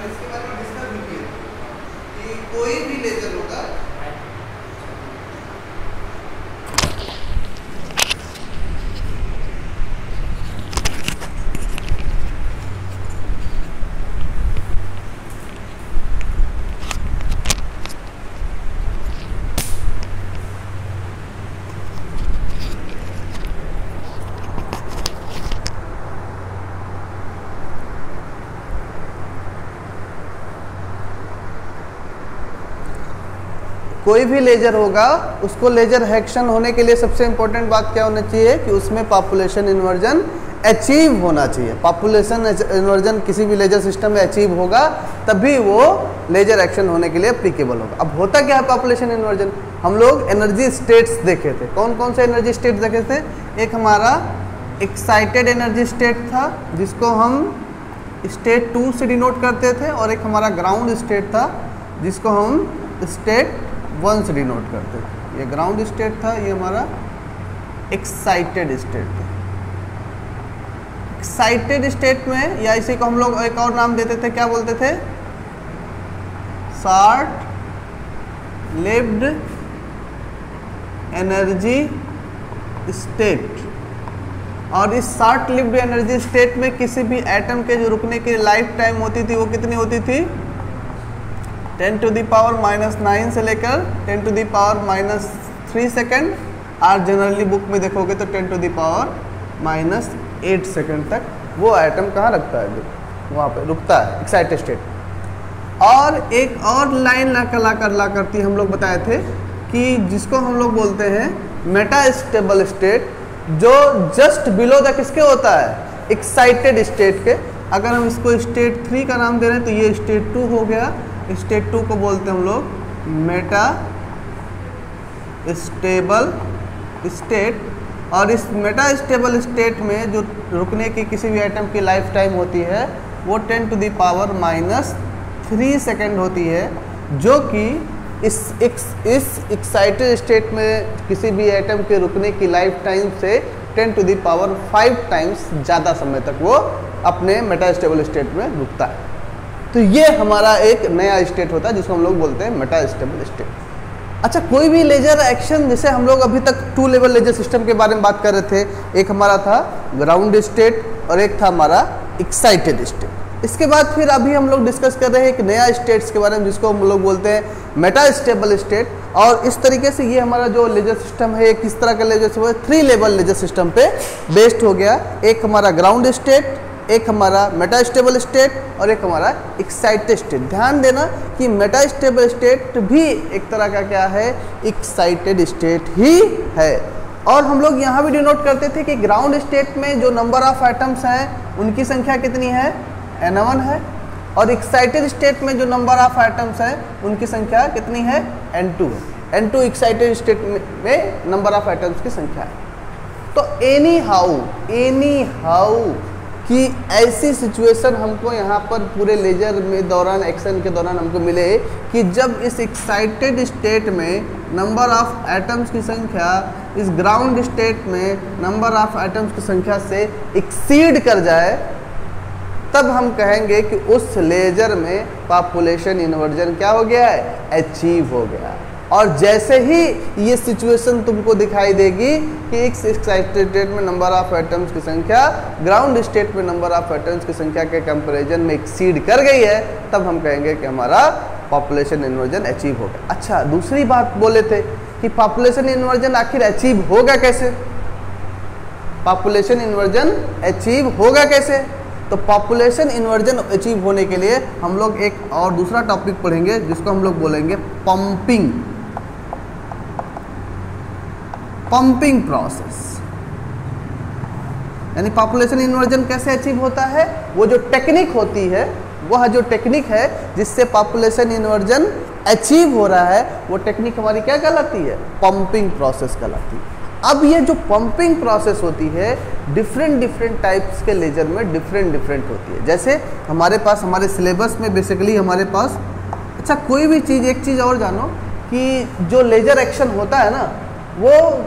और इसके बारे में डिस्कस भी किए कि कोई भी लेजर होगा कोई भी लेजर होगा उसको लेजर एक्शन होने के लिए सबसे इंपॉर्टेंट बात क्या होना चाहिए कि उसमें पॉपुलेशन इन्वर्जन अचीव होना चाहिए। पॉपुलेशन इन्वर्जन किसी भी लेजर सिस्टम में अचीव होगा तभी वो लेजर एक्शन होने के लिए एप्लीकेबल होगा। अब होता क्या है पॉपुलेशन इन्वर्जन? हम लोग एनर्जी स्टेट्स देखे थे। कौन कौन से एनर्जी स्टेट्स देखे थे? एक हमारा एक्साइटेड एनर्जी स्टेट था जिसको हम स्टेट 2 से डिनोट करते थे, और एक हमारा ग्राउंड स्टेट था जिसको हम स्टेट 1 से डिनोट करते थे। ये ग्राउंड स्टेट था, ये हमारा एक्साइटेड स्टेट था। एक्साइटेड स्टेट में या इसी को हम लोग एक और नाम देते थे, क्या बोलते थे? Short lived energy state. और इस शॉर्ट लिव्ड एनर्जी स्टेट में किसी भी एटम के जो रुकने की लाइफ टाइम होती थी वो कितनी होती थी? 10⁻⁻9 से लेकर 10⁻⁻3 सेकेंड, और जनरली बुक में देखोगे तो 10⁻⁻8 सेकेंड तक वो एटम कहाँ रखता है? वहाँ पे रुकता है एक्साइटेड स्टेट। और एक और लाइन ला करती हम लोग बताए थे कि जिसको हम लोग बोलते हैं मेटा स्टेबल स्टेट, जो जस्ट बिलो द किसके होता है? एक्साइटेड स्टेट के। अगर हम इसको स्टेट 3 का नाम दे रहे हैं तो ये स्टेट 2 हो गया। स्टेट 2 को बोलते हैं हम लोग मेटा स्टेबल स्टेट। और इस मेटा स्टेबल स्टेट में जो रुकने की किसी भी एटम की लाइफ टाइम होती है वो 10⁻³ सेकेंड होती है, जो कि इस एक्साइटेड स्टेट में किसी भी एटम के रुकने की लाइफ टाइम से 10⁵ टाइम्स ज़्यादा समय तक वो अपने मेटा स्टेबल स्टेट में रुकता है। तो ये हमारा एक नया स्टेट होता है जिसको हम लोग बोलते हैं मेटा स्टेबल स्टेट। अच्छा, कोई भी लेजर एक्शन, जैसे हम लोग अभी तक 2 लेवल लेजर सिस्टम के बारे में बात कर रहे थे, एक हमारा था ग्राउंड स्टेट और एक था हमारा एक्साइटेड स्टेट। इसके बाद फिर अभी हम लोग डिस्कस कर रहे हैं एक नया स्टेट्स के बारे में जिसको हम लोग बोलते हैं मेटा स्टेबल स्टेट। और इस तरीके से ये हमारा जो लेजर सिस्टम है किस तरह का लेजर सिस्टम है? 3 लेवल लेजर सिस्टम पे बेस्ड हो गया। एक हमारा ग्राउंड स्टेट, एक हमारा मेटा स्टेबल स्टेट और एक हमारा एक्साइटेड स्टेट। ध्यान देना कि मेटा स्टेबल स्टेट भी एक तरह का क्या है? एक्साइटेड स्टेट ही है। और हम लोग यहाँ भी डिनोट करते थे कि ग्राउंड स्टेट में जो नंबर ऑफ एटम्स हैं उनकी संख्या कितनी है? N1 है। और एक्साइटेड स्टेट में जो नंबर ऑफ एटम्स हैं उनकी संख्या कितनी है? N2 है। N2 एक्साइटेड स्टेट में नंबर ऑफ एटम्स की संख्या है। तो एनी हाउ कि ऐसी सिचुएशन हमको यहाँ पर पूरे लेजर में दौरान एक्शन के दौरान हमको मिले कि जब इस एक्साइटेड स्टेट में नंबर ऑफ एटम्स की संख्या इस ग्राउंड स्टेट में नंबर ऑफ एटम्स की संख्या से एक्सीड कर जाए, तब हम कहेंगे कि उस लेजर में पॉपुलेशन इन्वर्जन क्या हो गया है? अचीव हो गया। और जैसे ही ये सिचुएशन तुमको दिखाई देगी कि एक एक्साइटेड स्टेट में नंबर ऑफ एटम्स की संख्या ग्राउंड स्टेट में नंबर ऑफ एटम्स की संख्या के कंपैरिजन में एक्सीड कर गई है, तब हम कहेंगे कि हमारा पॉपुलेशन इन्वर्जन अचीव हो गया। अच्छा, दूसरी बात बोले थे कि पॉपुलेशन इन्वर्जन आखिर अचीव होगा कैसे? पॉपुलेशन इन्वर्जन अचीव होगा कैसे? तो पॉपुलेशन इन्वर्जन अचीव होने के लिए हम लोग एक और दूसरा टॉपिक पढ़ेंगे जिसको हम लोग बोलेंगे पंपिंग प्रोसेस। यानी पॉपुलेशन इन्वर्जन कैसे अचीव होता है? वो जो टेक्निक होती है, वह जो टेक्निक है जिससे पॉपुलेशन इन्वर्जन अचीव हो रहा है, वो टेक्निक हमारी क्या कहलाती है? पंपिंग प्रोसेस कहलाती है। अब ये जो पंपिंग प्रोसेस होती है डिफरेंट टाइप्स के लेजर में डिफरेंट होती है। जैसे हमारे पास हमारे सिलेबस में बेसिकली हमारे पास, अच्छा कोई भी चीज़, एक चीज़ और जानो कि जो लेजर एक्शन होता है ना, वो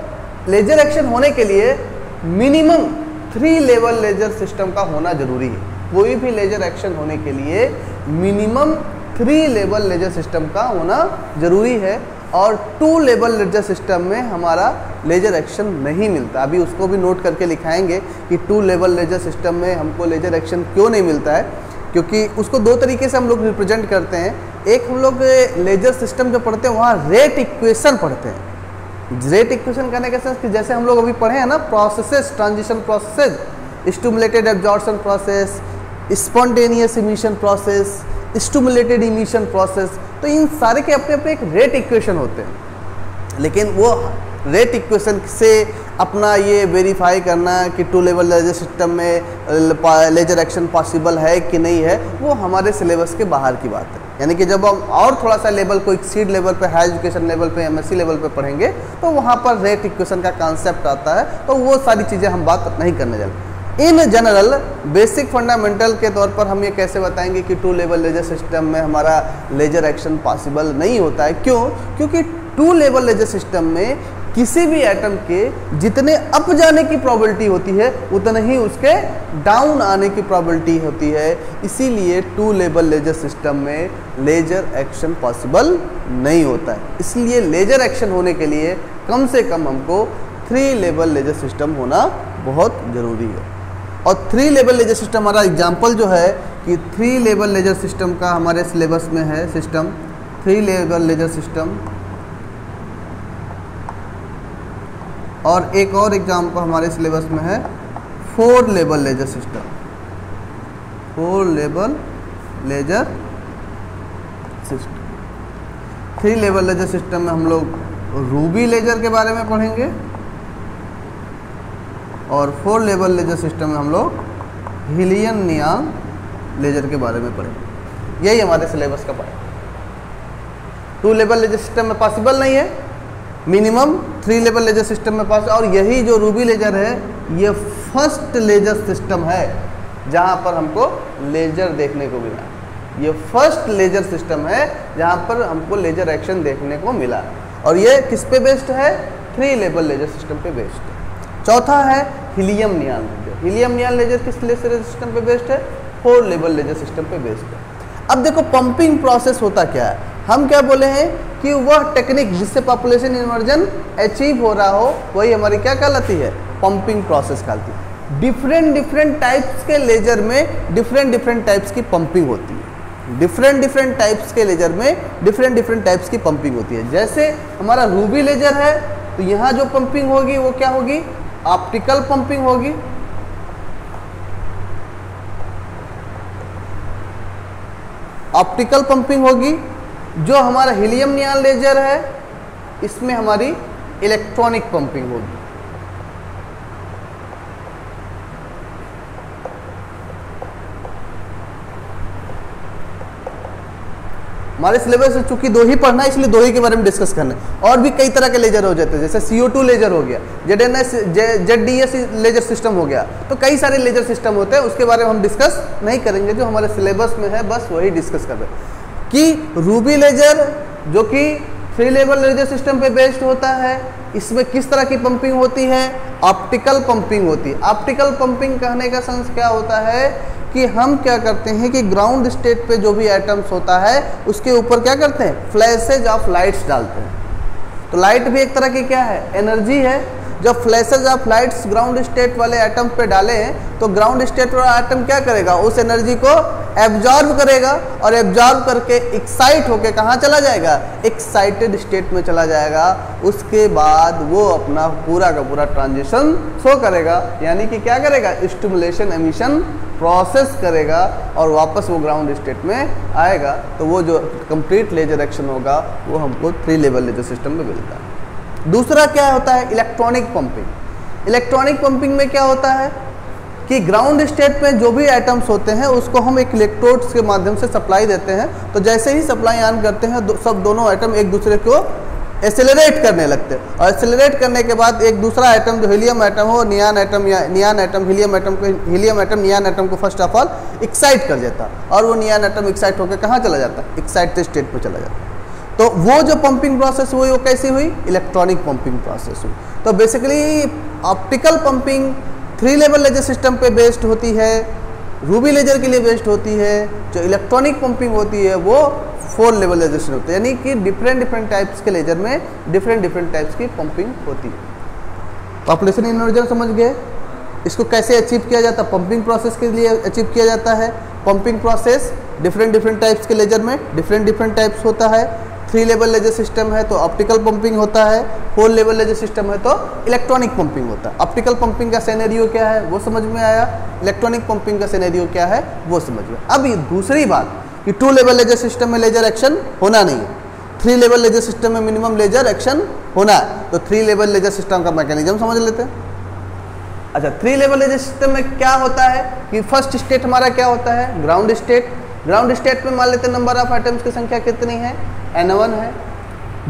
लेजर एक्शन होने के लिए मिनिमम 3 लेवल लेजर सिस्टम का होना जरूरी है। कोई भी लेजर एक्शन होने के लिए मिनिमम 3 लेवल लेजर सिस्टम का होना जरूरी है, और 2 लेवल लेजर सिस्टम में हमारा लेजर एक्शन नहीं मिलता। अभी उसको भी नोट करके लिखाएंगे कि 2 लेवल लेजर सिस्टम में हमको लेजर एक्शन क्यों नहीं मिलता है, क्योंकि उसको 2 तरीके से हम लोग रिप्रेजेंट करते हैं। एक हम लोग लेजर सिस्टम जो पढ़ते हैं वहाँ रेट इक्वेशन पढ़ते हैं। रेट इक्वेशन कहने का सेंस कि जैसे हम लोग अभी पढ़े हैं ना, processes, transition processes, stimulated absorption process, spontaneous emission process, stimulated emission process, तो इन सारे के अपने अपने एक रेट इक्वेशन होते हैं। लेकिन वो रेट इक्वेशन से अपना ये वेरीफाई करना कि 2 लेवल लेजर सिस्टम में लेजर एक्शन पॉसिबल है कि नहीं है, वो हमारे सिलेबस के बाहर की बात है। यानी कि जब हम और थोड़ा सा लेवल को एक्सीड लेवल पे, हाई एजुकेशन लेवल पे, एमएससी लेवल पे पढ़ेंगे तो वहाँ पर रेट इक्वेशन का कॉन्सेप्ट आता है, तो वो सारी चीज़ें हम बात नहीं करने जा रहे। इन जनरल बेसिक फंडामेंटल के तौर पर हम ये कैसे बताएंगे कि 2 लेवल लेजर सिस्टम में हमारा लेजर एक्शन पॉसिबल नहीं होता है। क्यों? क्योंकि 2 लेवल लेजर सिस्टम में किसी भी एटम के जितने अप जाने की प्रोबेबिलिटी होती है उतना ही उसके डाउन आने की प्रोबेबिलिटी होती है। इसीलिए 2 लेवल लेजर सिस्टम में लेजर एक्शन पॉसिबल नहीं होता है। इसलिए लेजर एक्शन होने के लिए कम से कम हमको 3 लेवल लेजर सिस्टम होना बहुत ज़रूरी है। और 3 लेवल लेजर सिस्टम, हमारा एग्जाम्पल जो है कि 3 लेवल लेजर सिस्टम का हमारे सिलेबस में है सिस्टम 3 लेवल लेजर सिस्टम, और एक और एग्जाम्पल हमारे सिलेबस में है 4 level laser system, 4 level laser system. 3 level laser system में हम लोग रूबी लेजर के बारे में पढ़ेंगे, और 4 लेवल लेजर सिस्टम में हम लोग हीलियम नियॉन लेजर के बारे में पढ़ेंगे। यही हमारे सिलेबस का पार्ट। 2 लेवल लेजर सिस्टम में पॉसिबल नहीं है, मिनिमम 3 लेवल लेजर सिस्टम में पास। और यही जो रूबी लेजर है ये फर्स्ट लेजर सिस्टम है जहाँ पर हमको लेजर देखने को मिला। ये फर्स्ट लेजर सिस्टम है जहाँ पर हमको लेजर एक्शन देखने को मिला, और ये किस पे बेस्ड है? 3 लेवल लेजर सिस्टम पे बेस्ड है। चौथा है helium neon laser. Helium neon laser किस लेजर सिस्टम पे बेस्ड है? 4 लेवल लेजर सिस्टम पे बेस्ड है। अब देखो पंपिंग प्रोसेस होता क्या है। हम क्या बोले हैं कि वह टेक्निक जिससे पॉपुलेशन इन्वर्जन अचीव हो रहा हो वही हमारी क्या कहलाती है? पंपिंग प्रोसेस कहलाती है। डिफरेंट टाइप्स के लेजर में डिफरेंट टाइप्स की पंपिंग होती है। डिफरेंट टाइप्स के लेजर में डिफरेंट टाइप्स की पंपिंग होती है। जैसे हमारा रूबी लेजर है तो यहाँ जो पंपिंग होगी वो क्या होगी? ऑप्टिकल पंपिंग होगी। ऑप्टिकल पंपिंग होगी। जो हमारा हीलियम नियॉन लेजर है इसमें हमारी इलेक्ट्रॉनिक पंपिंग होगी। हमारे सिलेबस में चूंकि 2 ही पढ़ना है इसलिए 2 ही के बारे में डिस्कस करना है। और भी कई तरह के लेजर हो जाते हैं, जैसे CO2 लेजर हो गया, ZDS लेजर सिस्टम हो गया, तो कई सारे लेजर सिस्टम होते हैं, उसके बारे में हम डिस्कस नहीं करेंगे। जो हमारे सिलेबस में है बस वही डिस्कस कर रहे हैं कि रूबी लेजर जो कि 3 लेवल लेजर सिस्टम पे बेस्ड होता है, इसमें किस तरह की पंपिंग होती है? ऑप्टिकल पंपिंग होती है। ऑप्टिकल पंपिंग कहने का सेंस क्या होता है कि हम क्या करते हैं कि ग्राउंड स्टेट पे जो भी एटम्स होता है उसके ऊपर क्या करते हैं? फ्लैशेज ऑफ लाइट्स डालते हैं। तो लाइट भी एक तरह की क्या है? एनर्जी है। जब flashes of lights ground state वाले एटम पे डाले हैं तो ग्राउंड स्टेट वाला एटम क्या करेगा? उस एनर्जी को एब्जॉर्ब करेगा, और एब्जॉर्ब करके एक्साइट होके कहाँ चला जाएगा? एक्साइटेड स्टेट में चला जाएगा। उसके बाद वो अपना पूरा का पूरा ट्रांजिशन शो करेगा, यानी कि क्या करेगा? स्टिमुलेशन एमिशन प्रोसेस करेगा और वापस वो ग्राउंड स्टेट में आएगा। तो वो जो कंप्लीट लेजर एक्शन होगा वो हमको 3 लेवल लेजर सिस्टम में मिलता है। दूसरा क्या होता है? Electronic pumping. इलेक्ट्रॉनिक पंपिंग में क्या होता है कि ग्राउंड स्टेट में जो भी एटम्स होते हैं उसको हम एक इलेक्ट्रोड्स के माध्यम से सप्लाई देते हैं। तो जैसे ही सप्लाई ऑन करते हैं सब दोनों एटम एक दूसरे को एक्सेलरेट करने लगते हैं, और एक्सेलरेट करने के बाद एक दूसरा एटम जो हीलियम एटम हो, नियॉन एटम या neon atom helium atom neon atom को फर्स्ट ऑफ ऑल एक्साइट कर देता, और वो नियॉन एटम एक्साइट होकर कहाँ चला जाता? एक्साइटेड स्टेट में चला जाता। तो वो जो पंपिंग प्रोसेस हुई वो कैसी हुई? इलेक्ट्रॉनिक पंपिंग प्रोसेस हुई। तो basically optical pumping 3 level laser system पे बेस्ड होती है, रूबी लेजर के लिए बेस्ट होती है। जो इलेक्ट्रॉनिक पंपिंग होती है वो 4 लेवल लेजर सिस्टम होता है, यानी कि डिफरेंट टाइप्स के लेजर में डिफरेंट टाइप्स की पंपिंग होती है। पॉपुलेशन इन्वर्जन समझ गए, इसको कैसे अचीव किया जाता है? पंपिंग प्रोसेस के लिए अचीव किया जाता है। पंपिंग प्रोसेस डिफरेंट टाइप्स के लेजर में डिफरेंट टाइप्स होता है। 3 लेवल लेजर सिस्टम है तो ऑप्टिकल पंपिंग होता है, 4 लेवल लेजर सिस्टम है तो इलेक्ट्रॉनिक पंपिंग होता है। ऑप्टिकल पंपिंग का सिनेरियो क्या है वो समझ में आया, इलेक्ट्रॉनिक पंपिंग का सिनेरियो क्या है वो समझ में। अब ये दूसरी बात कि 2 लेवल लेजर सिस्टम में लेजर एक्शन होना नहीं है, 3 लेवल लेजर सिस्टम में मिनिमम लेजर एक्शन होना है। तो 3 लेवल लेजर सिस्टम का मैकेनिज्म समझ लेते हैं। अच्छा, 3 लेवल लेजर सिस्टम में क्या होता है कि फर्स्ट स्टेट हमारा क्या होता है? Ground state. ग्राउंड स्टेट में मान लेते हैं नंबर ऑफ एटम्स की संख्या कितनी है? N1 है।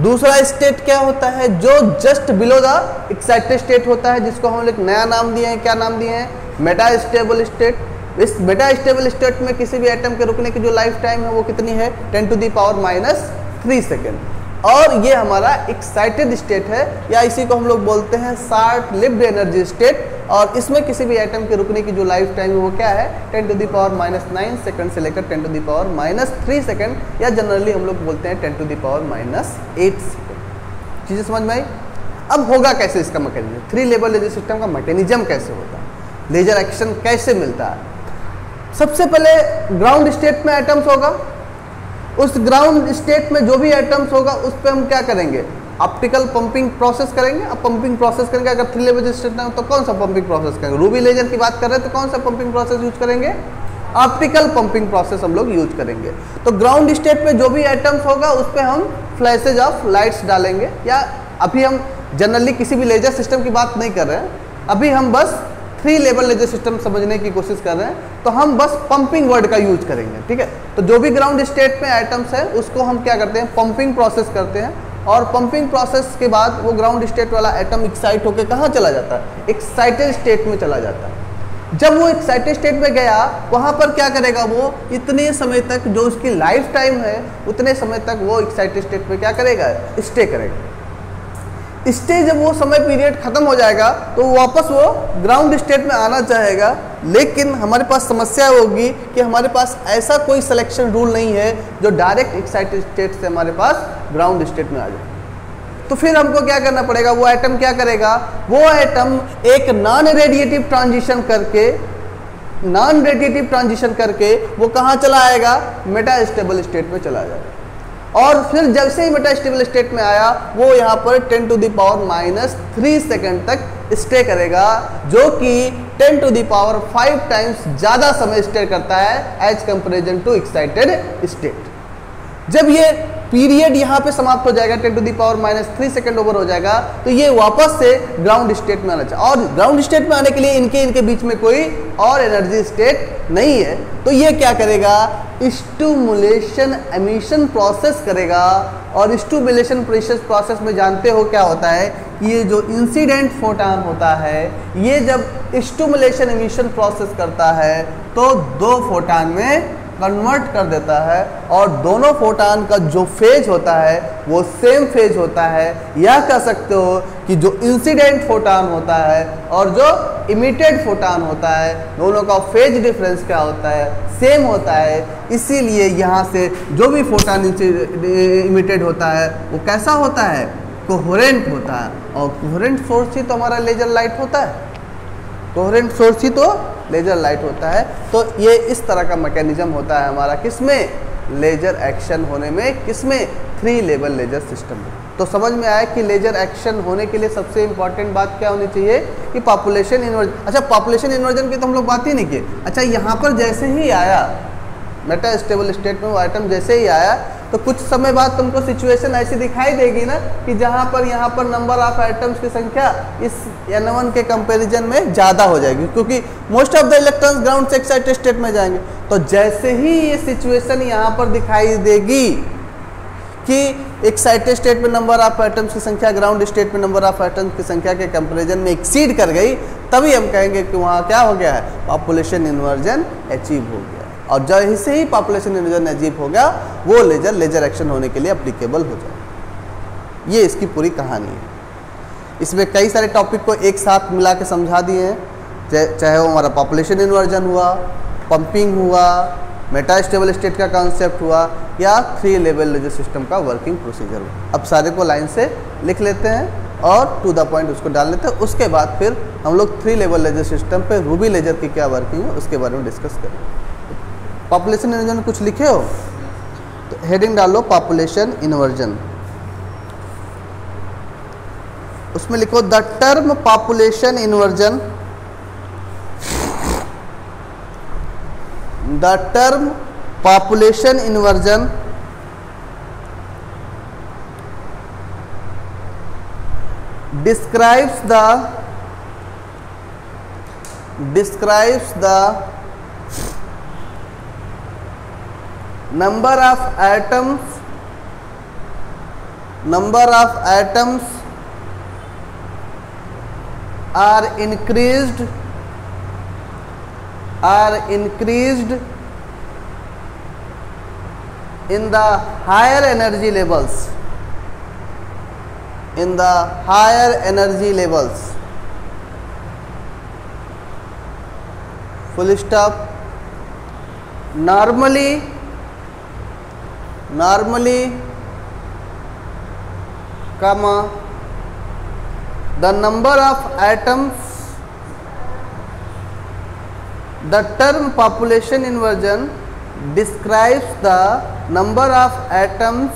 दूसरा स्टेट क्या होता है? जो just below the excited state होता है, जिसको हम एक नया नाम दिए हैं। क्या नाम दिए हैं? Meta stable state. इस मेटा स्टेबल स्टेट में किसी भी एटम के रुकने की जो लाइफ टाइम है वो कितनी है? 10⁻³ सेकेंड। और ये हमारा एक्साइटेड स्टेट है, या इसी को हम लोग बोलते हैं शॉर्ट लिव्ड एनर्जी स्टेट। और इसमें किसी भी एटम के रुकने की जो लाइफ टाइम है वो क्या है? 10⁻⁹ सेकंड से लेकर 10⁻³ सेकंड, या जनरली हम लोग बोलते हैं 10⁻⁸ सेकंड। चीज़ें समझ में आई? अब होगा कैसे इसका मैकेनिज्म? 3 लेवल लेजर सिस्टम का मैकेनिज्म कैसे होता है, लेजर एक्शन कैसे मिलता है? सबसे पहले ग्राउंड स्टेट में एटम्स होगा, उस ग्राउंड स्टेट में जो भी एटम्स होगा उस पर हम क्या करेंगे? ऑप्टिकल पंपिंग प्रोसेस करेंगे। अब पंपिंग प्रोसेस करेंगे, अगर 3 लेवल सिस्टम तो कौन सा पंपिंग प्रोसेस करेंगे? रूबी लेजर की बात कर रहे हैं तो कौन सा पंपिंग प्रोसेस यूज करेंगे? ऑप्टिकल पंपिंग प्रोसेस हम लोग यूज करेंगे। तो ग्राउंड स्टेट में जो भी एटम्स होगा उस पर हम फ्लैशेज ऑफ लाइट्स डालेंगे, या अभी हम जनरली किसी भी लेजर सिस्टम की बात नहीं कर रहे हैं, अभी हम बस 3 लेवल लेजर सिस्टम समझने की कोशिश कर रहे हैं, तो हम बस पंपिंग वर्ड का यूज करेंगे। ठीक है, तो जो भी ग्राउंड स्टेट में एटम्स है उसको हम क्या करते हैं? पंपिंग प्रोसेस करते हैं। और पंपिंग प्रोसेस के बाद वो ग्राउंड स्टेट वाला एटम एक्साइट होकर कहाँ चला जाता है? एक्साइटेड स्टेट में चला जाता है। जब वो एक्साइटेड स्टेट में गया, वहाँ पर क्या करेगा? वो इतने समय तक, जो उसकी लाइफ टाइम है उतने समय तक वो एक्साइटेड स्टेट में क्या करेगा? स्टे करेगा। स्टे जब वो समय पीरियड खत्म हो जाएगा तो वापस वो ग्राउंड स्टेट में आना चाहेगा, लेकिन हमारे पास समस्या होगी कि हमारे पास ऐसा कोई सिलेक्शन रूल नहीं है जो डायरेक्ट एक्साइटेड स्टेट से हमारे पास ग्राउंड स्टेट में आ जाए। तो फिर हमको क्या करना पड़ेगा? वो एटम क्या करेगा? वो एटम एक नॉन रेडिएटिव ट्रांजिशन करके वो कहाँ चला आएगा? मेटा स्टेबल स्टेट में चला जाएगा। और फिर जैसे ही मेटा स्टेबल स्टेट में आया, वो यहाँ पर 10⁻³ सेकंड तक स्टे करेगा, जो कि 10⁵ टाइम्स ज़्यादा समय स्टे करता है as comparison to excited state. जब ये पीरियड यहाँ पे समाप्त हो जाएगा, 10⁻³ सेकंड ओवर हो जाएगा, तो ये वापस से ग्राउंड स्टेट में आना चाहिए। और ग्राउंड स्टेट में आने के लिए इनके बीच में कोई और एनर्जी स्टेट नहीं है, तो ये क्या करेगा? स्टिमुलेशन एमिशन प्रोसेस करेगा। और स्टिमुलेशन प्रोसेस में जानते हो क्या होता है कि ये जो इंसिडेंट फोटॉन होता है, ये जब स्टिमुलेशन एमिशन प्रोसेस करता है तो 2 फोटॉन में कन्वर्ट कर देता है, और दोनों फोटॉन का जो फेज होता है वो सेम फेज होता है। यह कह सकते हो कि जो इंसिडेंट फोटॉन होता है और जो इमिटेड फोटॉन होता है, दोनों का फेज डिफरेंस क्या होता है? सेम होता है। इसीलिए यहाँ से जो भी फोटॉन इमिटेड होता है वो कैसा होता है? कोहेरेंट होता है। और कोहेरेंट सोर्स ही तो हमारा लेजर लाइट होता है, कोहेरेंट सोर्स ही तो लेजर लाइट होता है। तो ये इस तरह का मैकेनिज्म होता है हमारा किसमें? लेजर एक्शन होने में। किसमें? 3 लेवल लेजर सिस्टम में। तो समझ में आया कि लेजर एक्शन होने के लिए सबसे इंपॉर्टेंट बात क्या होनी चाहिए कि पॉपुलेशन इन्वर्जन। अच्छा, पॉपुलेशन इन्वर्जन की तो हम लोग बात ही नहीं की। अच्छा, यहाँ पर जैसे ही आया मेटा स्टेबल स्टेट में वो आइटम जैसे ही आया, तो कुछ समय बाद तुमको सिचुएशन ऐसी दिखाई देगी ना कि जहाँ पर यहाँ पर नंबर ऑफ आइटम्स की संख्या इस N1 के कंपैरिजन में ज़्यादा हो जाएगी, क्योंकि most of the electrons ground से एक्साइटेड स्टेट में जाएंगे। तो जैसे ही ये सिचुएशन यहाँ पर दिखाई देगी कि एक्साइटेड स्टेट में नंबर ऑफ एटम्स की संख्या ग्राउंड स्टेट में नंबर ऑफ एटम्स की संख्या के कंपैरिजन में एक्सीड कर गई, तभी हम कहेंगे कि वहाँ क्या हो गया है? पॉपुलेशन इन्वर्जन अचीव हो गया। और जैसे ही पॉपुलेशन इन्वर्जन अचीव हो गया, वो लेजर एक्शन होने के लिए अप्लीकेबल हो जाए। ये इसकी पूरी कहानी है। इसमें कई सारे टॉपिक को एक साथ मिला के समझा दिए हैं, चाहे वो हमारा पॉपुलेशन इन्वर्जन हुआ, पंपिंग हुआ, मेटा स्टेबल स्टेट का कॉन्सेप्ट हुआ, या 3 लेवल लेजर सिस्टम का वर्किंग प्रोसीजर हुआ। अब सारे को लाइन से लिख लेते हैं और टू द पॉइंट उसको डाल लेते हैं। उसके बाद फिर हम लोग 3 लेवल लेजर सिस्टम पे रूबी लेजर की क्या वर्किंग है उसके बारे में डिस्कस करें। पॉपुलेशन इन्वर्जन कुछ लिखे हो तो हेडिंग डालो पॉपुलेशन इन्वर्जन, उसमें लिखो the term population inversion, the term population inversion describes the number of atoms are increased in the higher energy levels, full stop. Normally comma the number of atoms, the term population inversion describes the number of atoms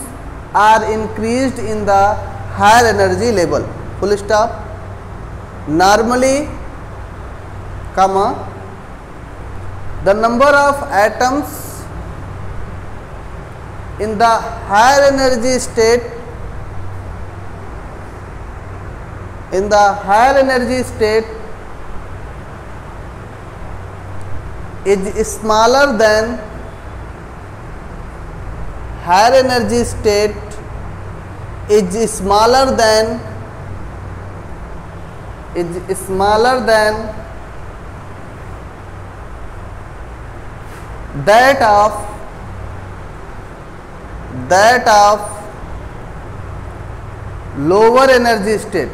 are increased in the higher energy level, full stop. Normally comma the number of atoms in the higher energy state is smaller than higher energy state is smaller than that of lower energy state,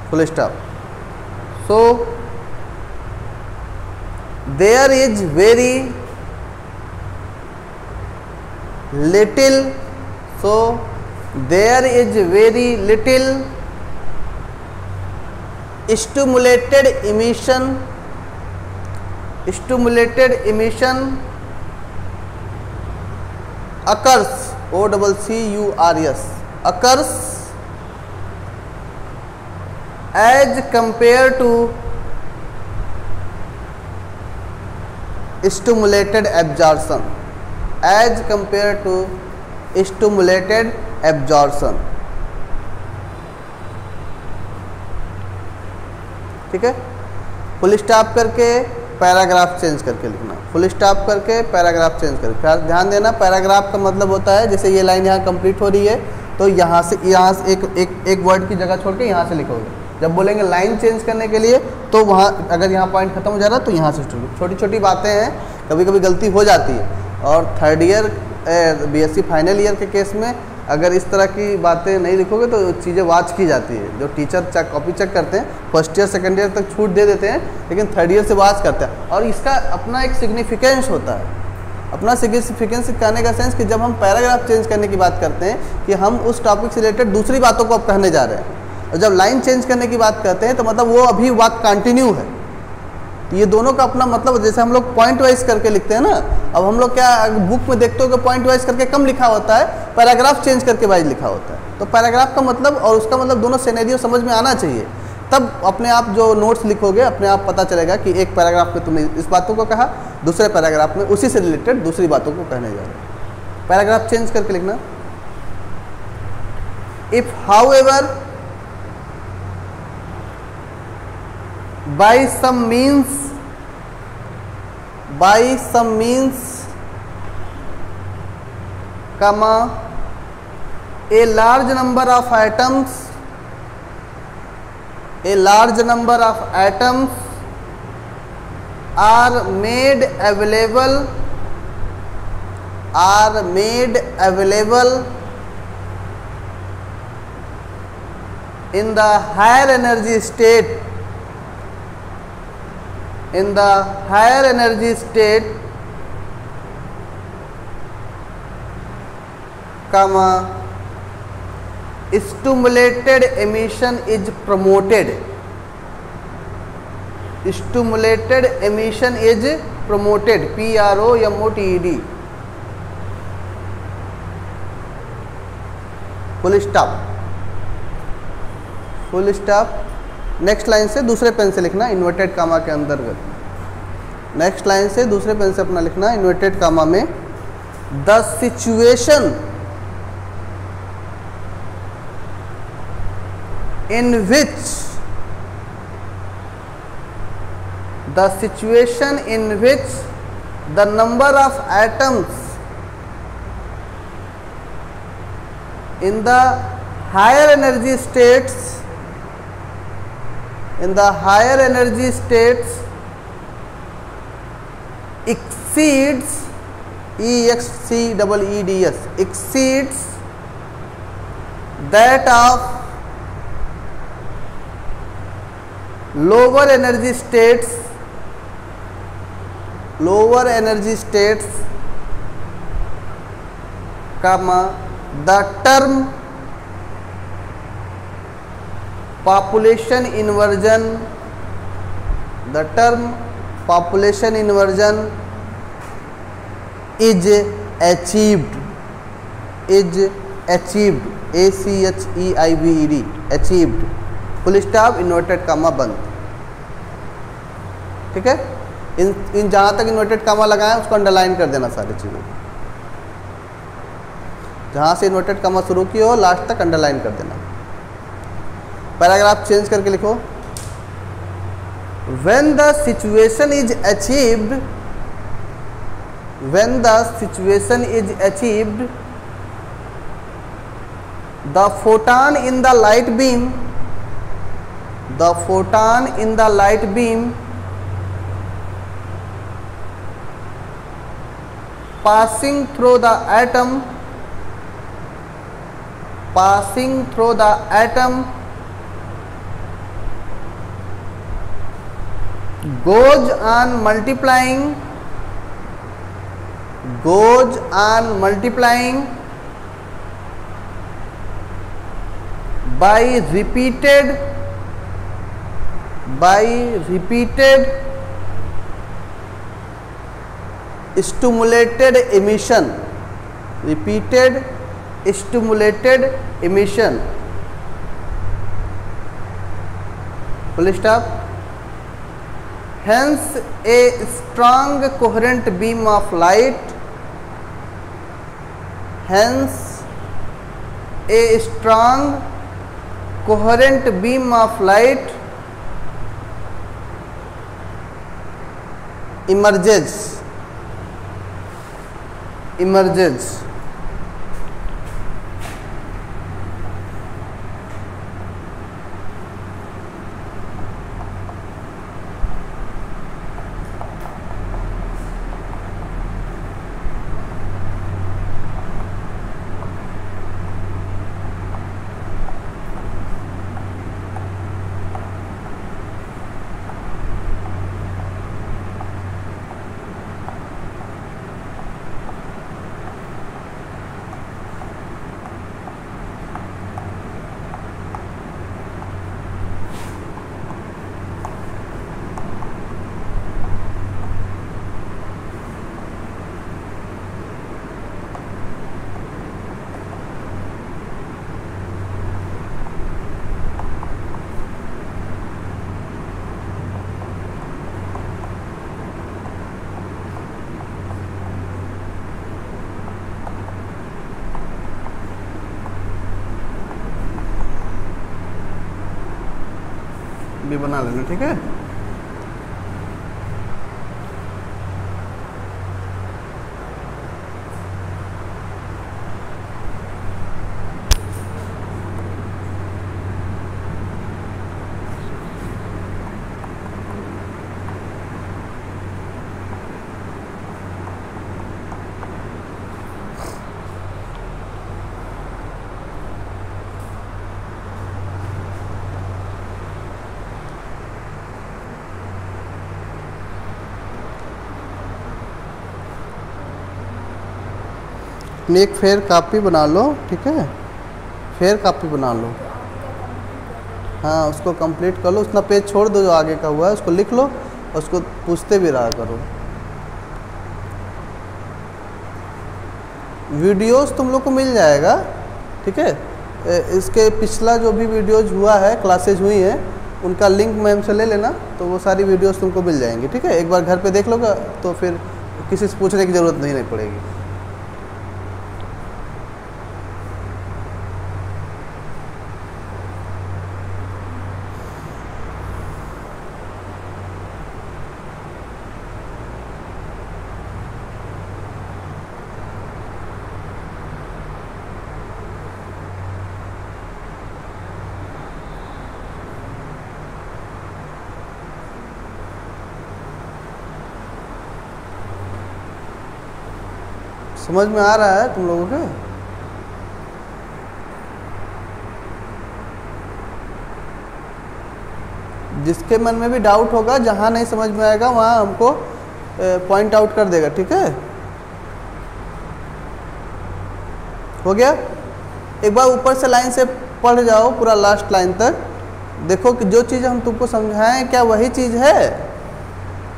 full stop. So there is very little stimulated emission occurs, occurs as compared to stimulated absorption, ठीक है। Full stop करके paragraph change करके लिखना, full stop करके paragraph change करके। ध्यान देना, paragraph का मतलब होता है जैसे ये लाइन यहाँ कंप्लीट हो रही है तो यहाँ से एक वर्ड की जगह छोड़ के यहाँ से लिखोगे। जब बोलेंगे लाइन चेंज करने के लिए तो वहाँ अगर यहाँ पॉइंट खत्म हो जा रहा है तो यहाँ से छोटी छोटी बातें हैं, कभी कभी गलती हो जाती है। और third year BSc final year के केस में अगर इस तरह की बातें नहीं लिखोगे तो चीज़ें वाच की जाती है। जो टीचर कॉपी चेक करते हैं फर्स्ट ईयर सेकंड ईयर तक छूट दे देते हैं, लेकिन थर्ड ईयर से वाच करते हैं। और इसका अपना एक सिग्निफिकेंस होता है, अपना सिग्निफिकेंस कहने का सेंस कि जब हम पैराग्राफ चेंज करने की बात करते हैं कि हम उस टॉपिक से रिलेटेड दूसरी बातों को अब कहने जा रहे हैं, और जब लाइन चेंज करने की बात करते हैं तो मतलब वो अभी वाक्य कंटिन्यू है। ये दोनों का अपना मतलब, जैसे हम लोग पॉइंट वाइज करके लिखते हैं ना, अब हम लोग क्या बुक में देखते हो कि पॉइंट वाइज करके कम लिखा होता है, पैराग्राफ चेंज करके वाइज लिखा होता है। तो पैराग्राफ का मतलब और उसका मतलब दोनों सिनेरियो समझ में आना चाहिए, तब अपने आप जो नोट्स लिखोगे अपने आप पता चलेगा कि एक पैराग्राफ में तुमने इस बातों को कहा, दूसरे पैराग्राफ में उसी से रिलेटेड दूसरी बातों को कहने जा रहे हैं। पैराग्राफ चेंज करके लिखना। If however by some means comma a large number of atoms are made available in the higher energy state, in the higher energy state, comma, stimulated emission is promoted. Stimulated emission is promoted. PROMOTED. Full stop. Full stop. Next line से दूसरे pen से लिखना inverted comma के अंतर्गत. Next line से दूसरे pen से अपना लिखना इन्वर्टेड कामा में, the situation in which the number of atoms in the higher energy states exceeds exceeds that of lower energy states, comma, the term population inversion is achieved. ACHEIVED, achieved. Full stop, inverted comma बंद. ठीक है. इन जहां तक inverted comma लगाए उसको underline कर देना सारी चीज़ों को. जहां से इन्वर्टेड कामा शुरू की हो लास्ट तक अंडरलाइन कर देना. पैराग्राफ चेंज करके लिखो, when the situation is achieved, the photon in the light beam passing through the atom goes on multiplying by repeated stimulated emission. Full stop. Hence a strong coherent beam of light emerges. भी बना लेना. ठीक है. अपनी एक fair copy बना लो, ठीक है, फेयर कॉपी बना लो। हाँ, उसको कंप्लीट कर लो, उतना पेज छोड़ दो जो आगे का हुआ है, उसको लिख लो और उसको पूछते भी रहा करो। वीडियोस तुम लोग को मिल जाएगा, ठीक है। इसके पिछला जो भी वीडियोज हुआ है, क्लासेज हुई हैं, उनका लिंक मैम से ले लेना, तो वो सारी वीडियोस तुमको मिल जाएंगी, ठीक है। एक बार घर पे देख लोगे तो फिर किसी से पूछने की ज़रूरत नहीं पड़ेगी। समझ में आ रहा है तुम लोगों के? जिसके मन में भी डाउट होगा, जहां नहीं समझ में आएगा वहां हमको पॉइंट आउट कर देगा, ठीक है। हो गया? एक बार ऊपर से लाइन से पढ़ जाओ पूरा लास्ट लाइन तक, देखो कि जो चीज़ हम तुमको समझाएं क्या वही चीज़ है,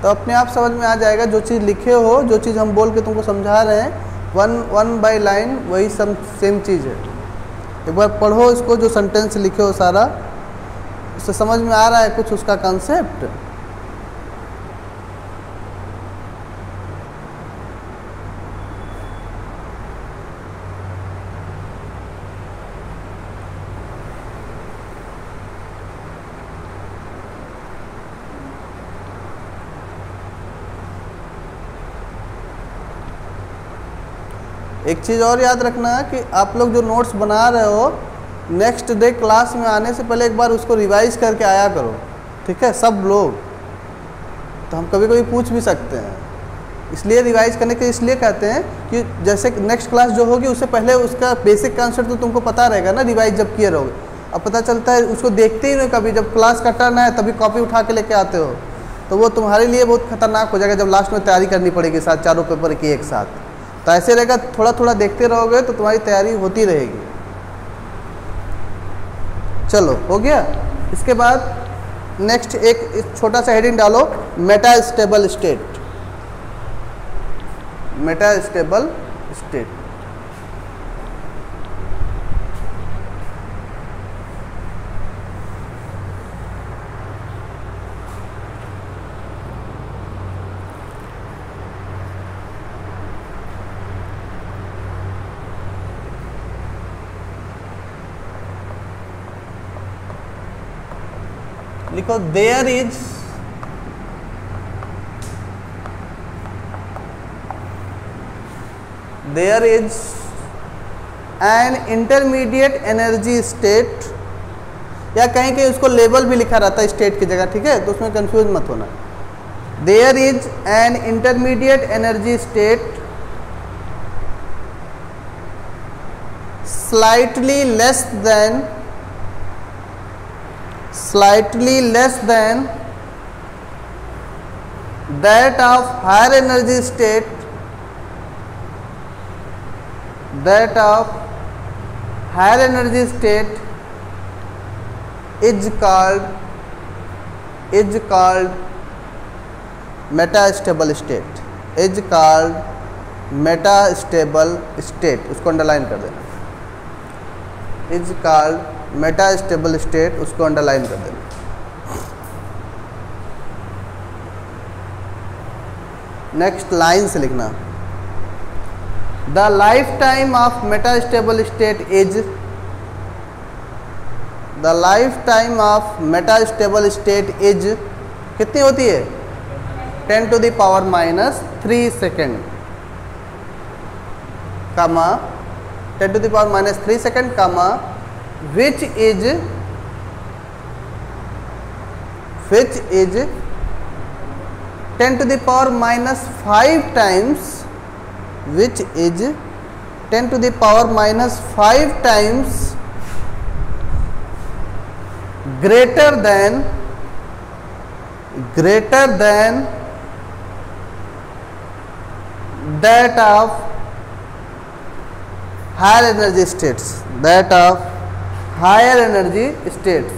तो अपने आप समझ में आ जाएगा। जो चीज़ लिखे हो, जो चीज़ हम बोल के तुमको समझा रहे हैं, वन बाय लाइन वही सब सेम चीज़ है। एक बार पढ़ो इसको, जो सेंटेंस लिखे हो सारा, उससे समझ में आ रहा है कुछ उसका कॉन्सेप्ट। एक चीज़ और याद रखना है कि आप लोग जो नोट्स बना रहे हो, नेक्स्ट डे क्लास में आने से पहले एक बार उसको रिवाइज करके आया करो, ठीक है, सब लोग। तो हम कभी कभी पूछ भी सकते हैं, इसलिए रिवाइज करने के इसलिए कहते हैं कि जैसे नेक्स्ट क्लास जो होगी उससे पहले उसका बेसिक कॉन्सेप्ट तो तुमको पता रहेगा ना, रिवाइज जब किए रहोगे। अब पता चलता है उसको देखते ही नहीं, कभी जब क्लास का टर्न है तभी कॉपी उठा के लेके आते हो, तो वो तुम्हारे लिए बहुत खतरनाक हो जाएगा जब लास्ट में तैयारी करनी पड़ेगी साथ चारों पेपर की एक साथ। तो ऐसे रहेगा, थोड़ा थोड़ा देखते रहोगे तो तुम्हारी तैयारी होती रहेगी। चलो, हो गया। इसके बाद नेक्स्ट एक छोटा सा हेडिंग डालो, metastable state. Metastable state. लिखो, there is an intermediate energy state, या कहीं कहीं उसको लेवल भी लिखा रहता है स्टेट की जगह, ठीक है, तो उसमें कंफ्यूज मत होना। There is an intermediate energy state slightly less than that of higher energy state, is called metastable state, उसको अंडरलाइन कर देना, is called metastable state, उसको अंडरलाइन कर देना। नेक्स्ट लाइन से लिखना, the lifetime of metastable state is, the lifetime of metastable state is कितनी होती है? 10 to the power minus 3 second, comma 10 to the power minus 3 second, comma which is 10 to the power minus 5 times, which is 10 to the power minus 5 times greater than that of higher energy states, that of higher energy states.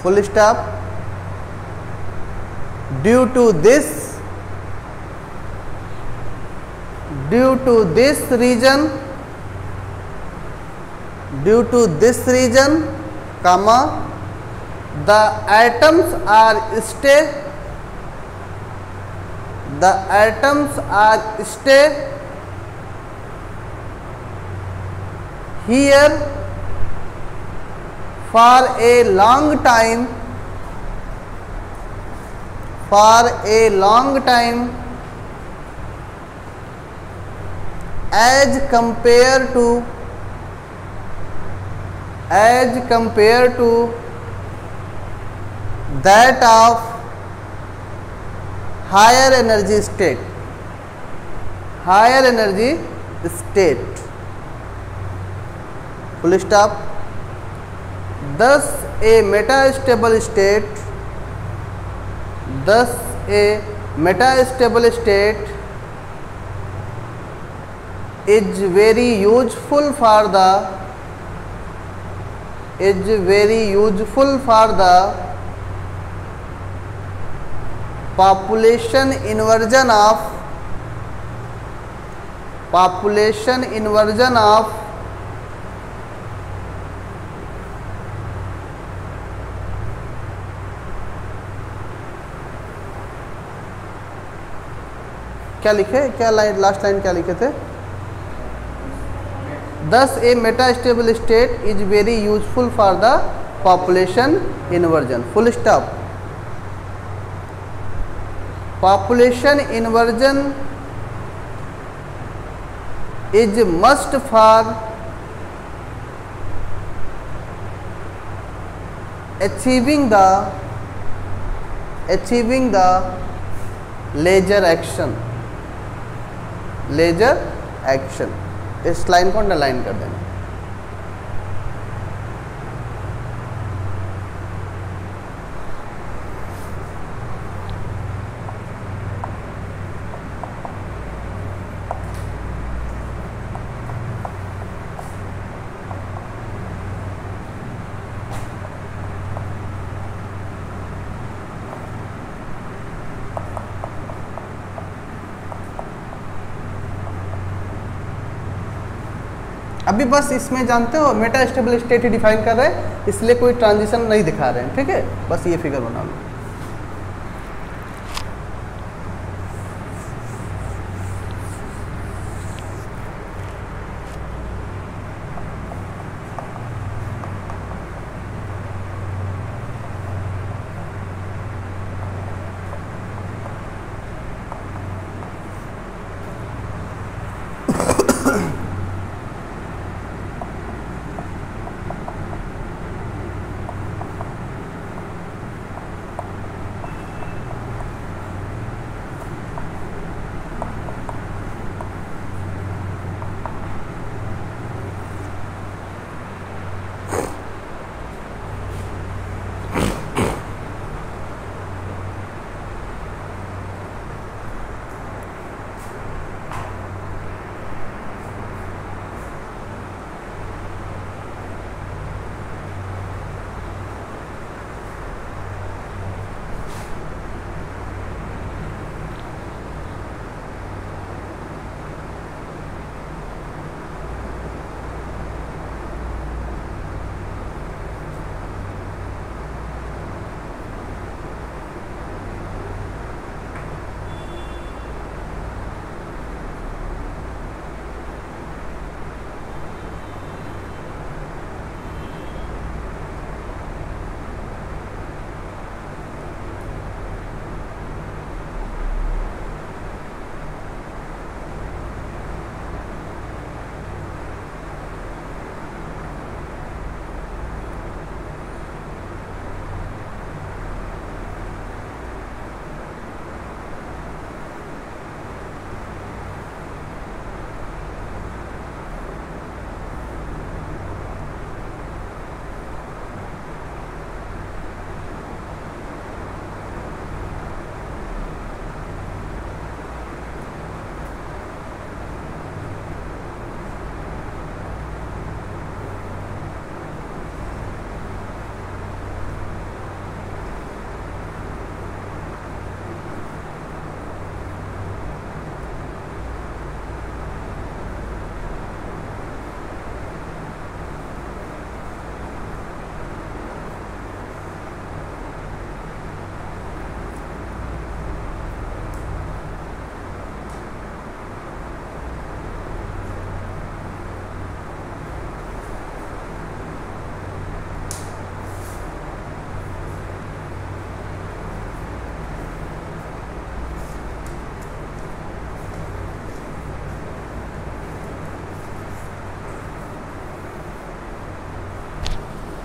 Full stop. Due to this reason, comma, the atoms are stay here for a long time as compared to that of higher energy state. Full stop. Thus a metastable state is very useful for the population inversion of क्या लिखे, क्या line, last line क्या लिखे थे? Thus a metastable state is very useful for the population inversion. Full stop. Population inversion is must for achieving the laser action. इस line को underline कर देना. अभी बस इसमें जानते हो मेटास्टेबल स्टेट ही डिफाइन कर रहे हैं, इसलिए कोई ट्रांजिशन नहीं दिखा रहे हैं. ठीक है, बस ये फिगर बना लो.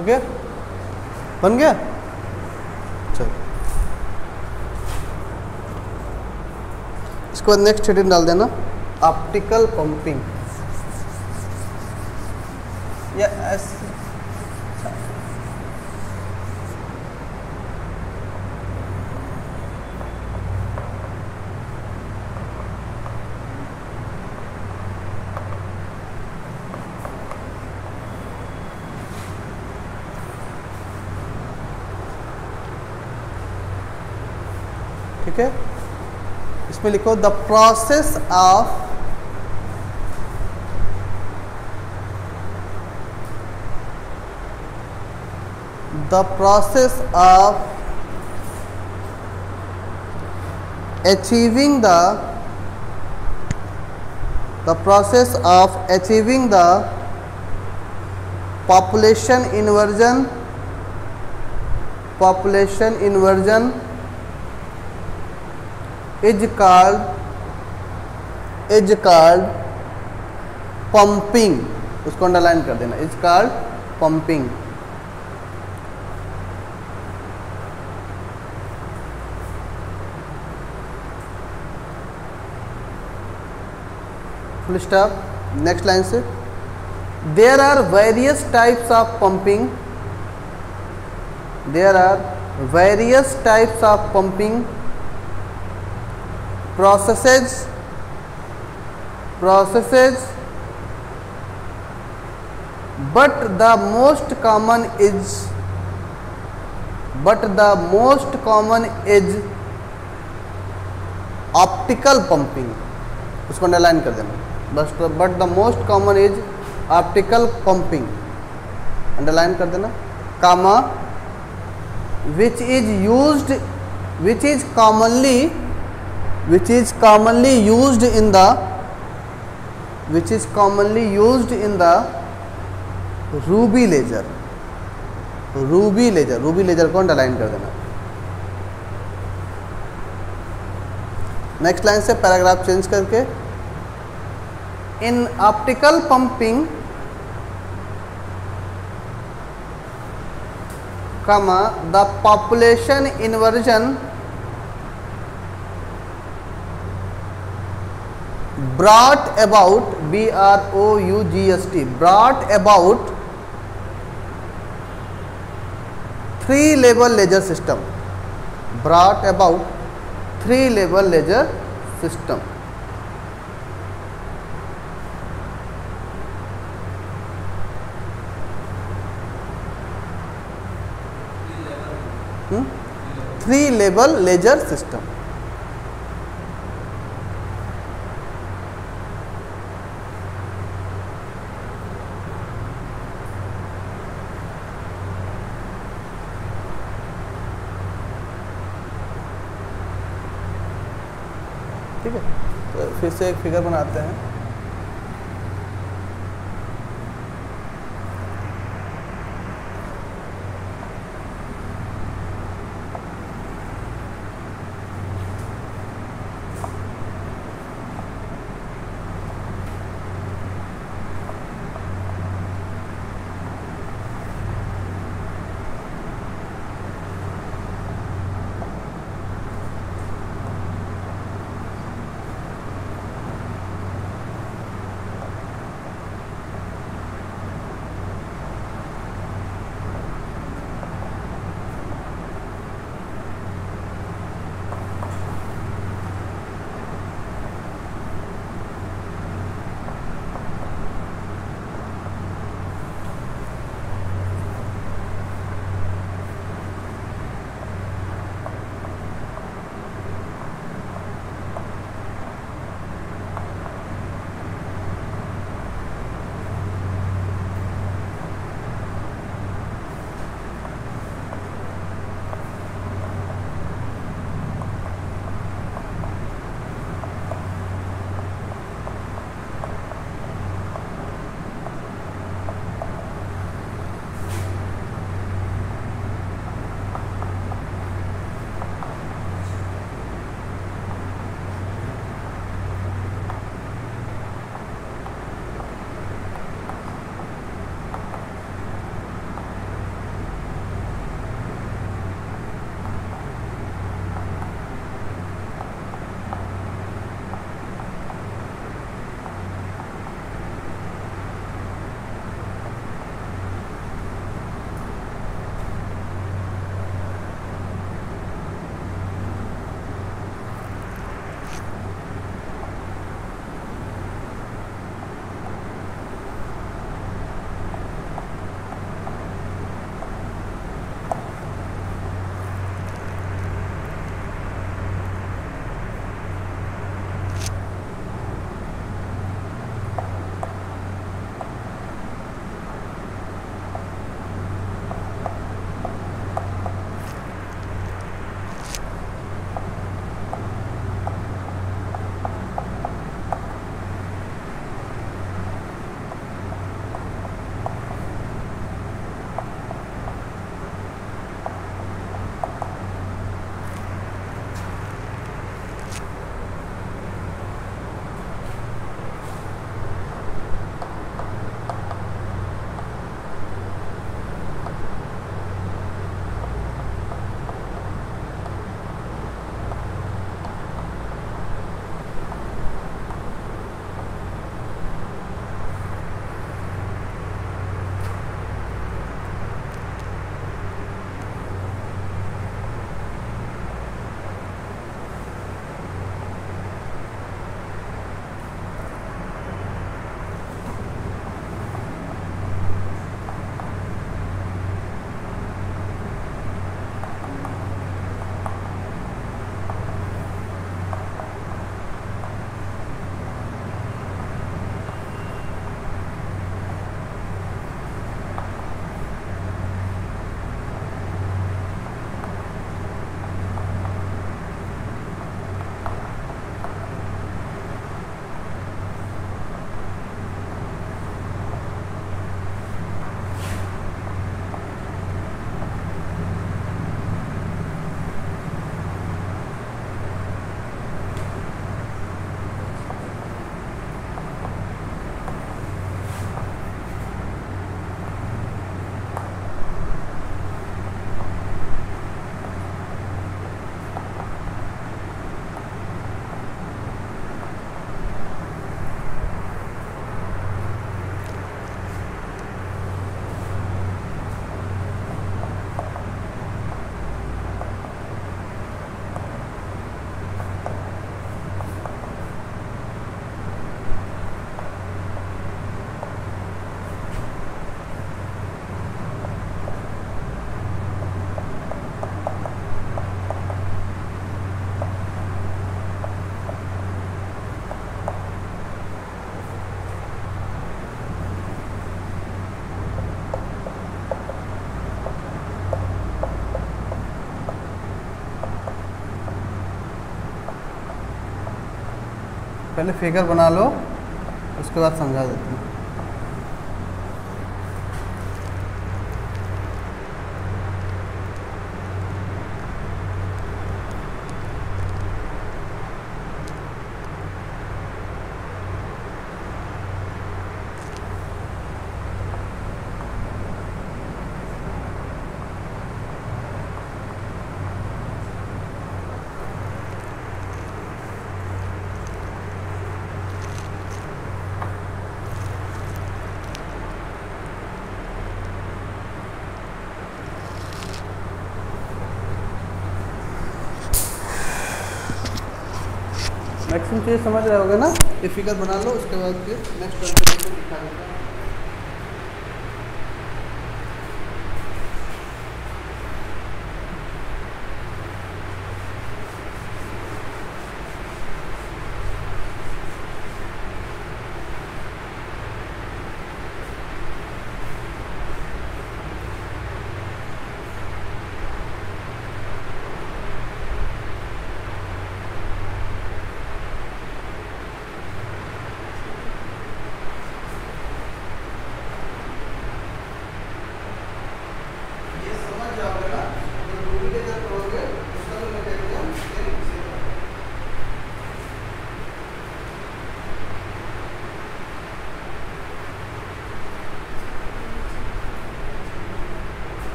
ओके, बन गया। चलो इसके बाद नेक्स्ट हेडिंग डाल देना, ऑप्टिकल पंपिंग या ऐसे। ठीक है, इसमें लिखो the process of achieving the process of achieving the population inversion is called pumping। उसको अंडरलाइन कर देना, is called pumping. Full stop. Next line से, there are various types of pumping, there are various types of pumping processes but the most common is optical pumping। उसको underline कर देना बस। But the most common is optical pumping, underline कर देना, comma which is commonly used in the ruby laser को underline कर देना। Next line से पैराग्राफ चेंज करके, in optical pumping comma the population inversion brought about three-level laser system, three-level laser system। ठीक है, तो फिर से एक फिगर बनाते हैं। पहले फिगर बना लो, उसके बाद समझा देते हैं। मैक्सिमम चीज़ समझ रहे होगे ना, ये फिगर बना लो, उसके बाद फिर नेक्स्ट दिखा देते हैं।